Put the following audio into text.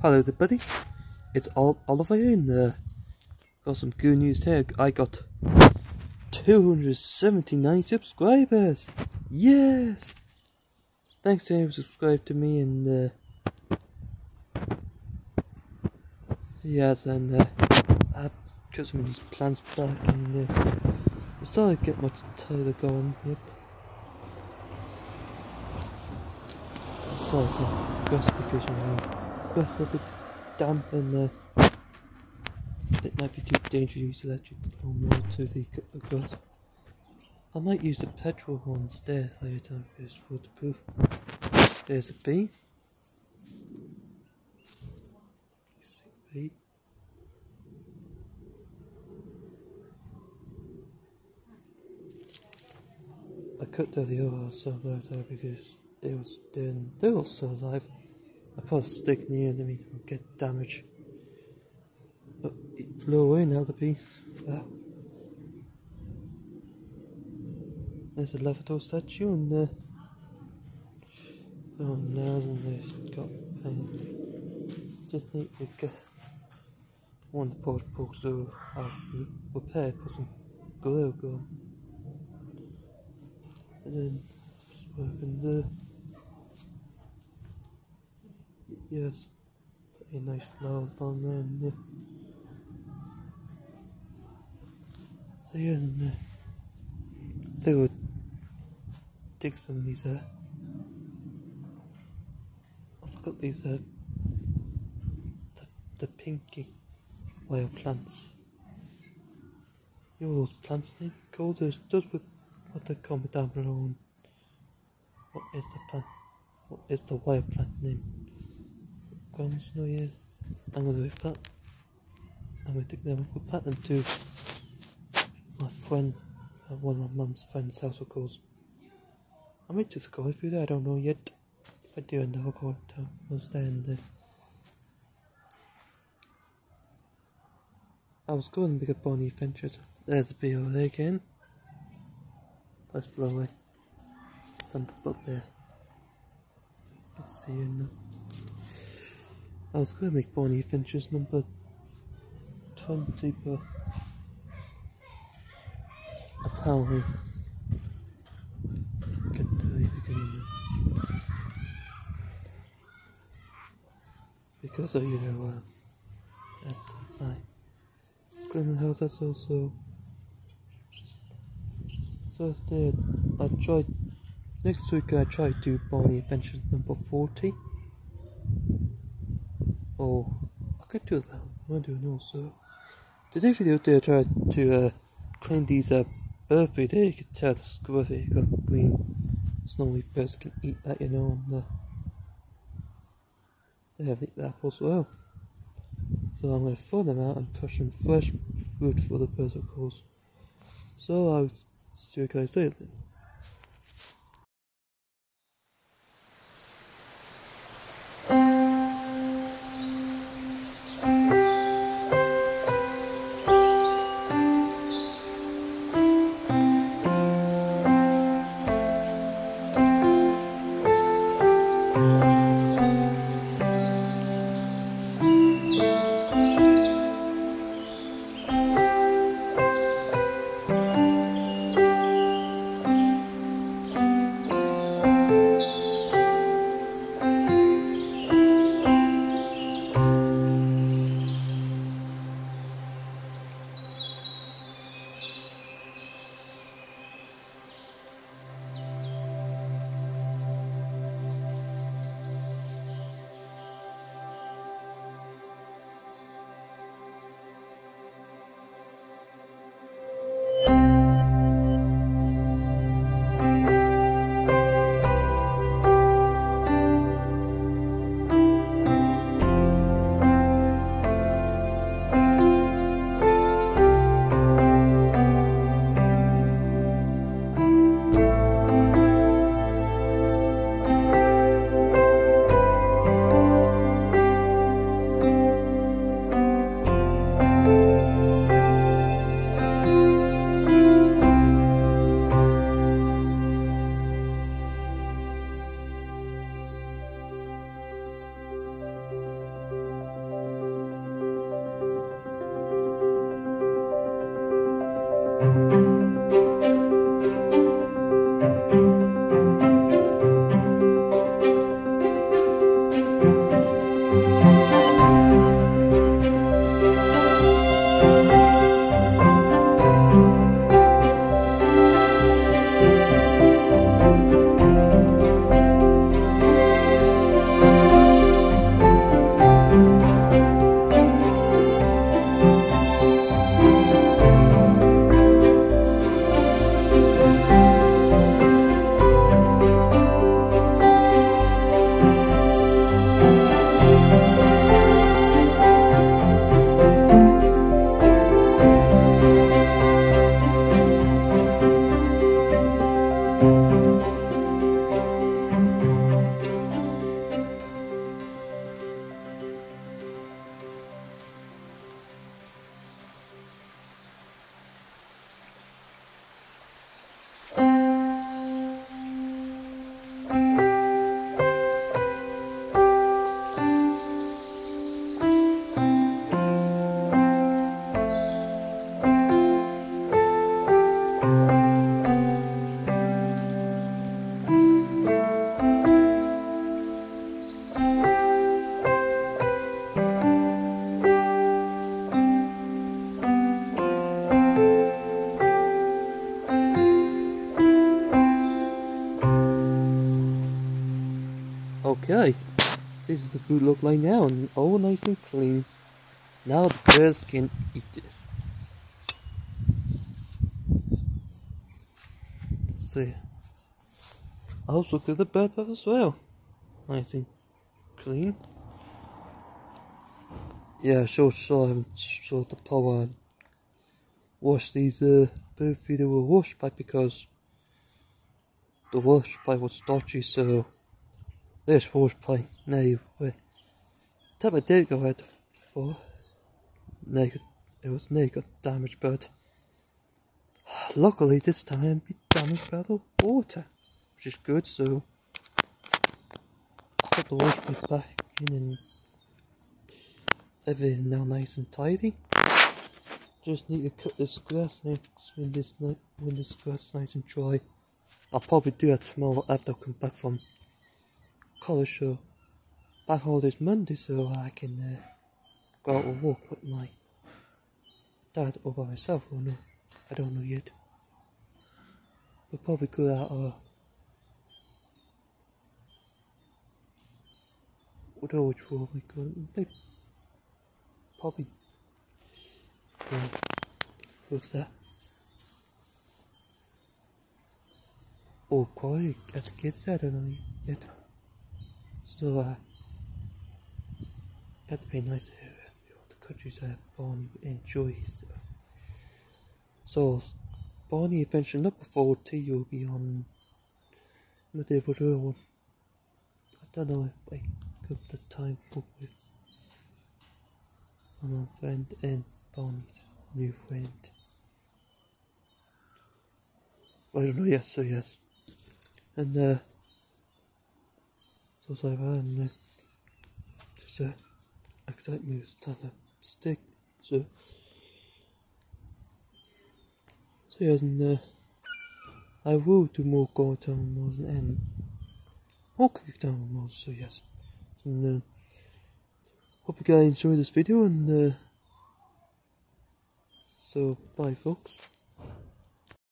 Hello everybody, it's Oliver here and got some good news here. I got 279 subscribers! Yes! Thanks to anyone who subscribed to me and yes, and I've got some of these plants back and I started to get much tired going, yep. I started to grass because grass a bit damp and it might be too dangerous to use electric lawnmower to cut the grass. I might use the petrol one instead later on because it's waterproof. There's a bee. I cut down the other stuff later because they were still alive. I put a stick near them and get damage. But it flew away now, the piece. Wow. There's a Levitor statue and oh no, they've got just need to get one pull glue out, repair, put some glue on. And then just working there. Yes, put a nice flowers down there and so yeah, and they would dig some of these I forgot these the pinky wild plants. You know those plants name called? Just with what they comment down below on what is the plant, what is the wild plant name. Guns, no, yes. I'm gonna do that. I'm gonna take them, we'll plant them to my friend, one of my mum's friend's house, of course. I might just go through there, I don't know yet. If I do, I'll go to was there and I was going to make a Bonnie Adventures. There's the bee over there again. Let's fly away. Stand up there. Let's see you now. I was going to make Bonnie Adventures number 20, but apparently get to the beginning because of my grandma's house. That's also so instead I tried next week. I tried to do Bonnie Adventures number 40. Oh, I could do that. I'm doing also. Today's video, I tried to clean these birthday day. You can tell the square here got green. Snowy birds can eat that, you know. And, they have eaten apples as well. So I'm going to throw them out and push some fresh food for the birds, of course. So I'll see you guys later then. Okay, this is the food look like now, and all nice and clean. Now the birds can eat it. See, I also clean the bird bath as well. Nice and clean. Yeah, sure, I haven't showed the power and wash these bird feeder with a wash pipe because the wash pipe was dodgy, so this wash pipe now time I did go ahead for naked, it was naked damaged, but luckily this time I didn't be damaged by the water, which is good. So I put the wash pipe back in and everything now nice and tidy. Just need to cut this grass next when this grass is nice and dry. I'll probably do that tomorrow after I come back from college. So back holidays Monday, so I can go out and walk with my dad or by myself, or no, I don't know yet. We'll probably go out I don't know which road we go, maybe, probably, what's that? Oh, quality at the kids, I don't know yet. So it'd be nice to have the countryside. Barney would enjoy himself. So Barney Adventure number 40 will be on whatever one. I don't know if I got the time book with my friend and Barney's new friend. I don't know, yes, so yes. And so sorry about that, and just excite me with time to stick. So yes, and I will do more Go Town Mods and more Click Town Mods, so yes. And hope you guys enjoyed this video, and so bye folks.